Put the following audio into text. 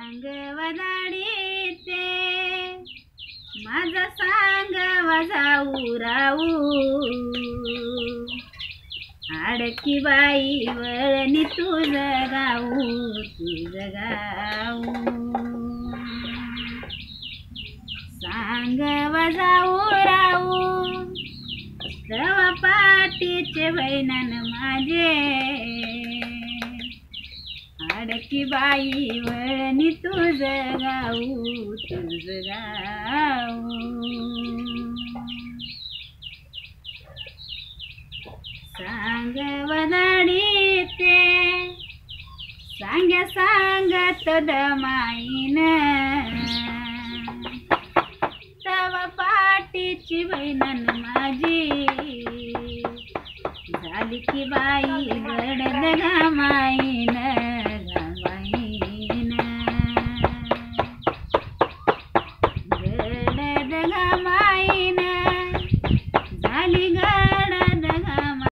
सांग वदाडी ते माझा सांग वजाऊ राऊ आडकी बाई वळणी तुझं गाऊ सांग वजाऊ राऊ तवा पाटीचे बहिणन माझे आडकी बाई वळणी तुझं गाऊ सांग वदाडी ते सांगत दमाईन तवा पाटीची बहिणन माझी झाली की बाई गडद घामाई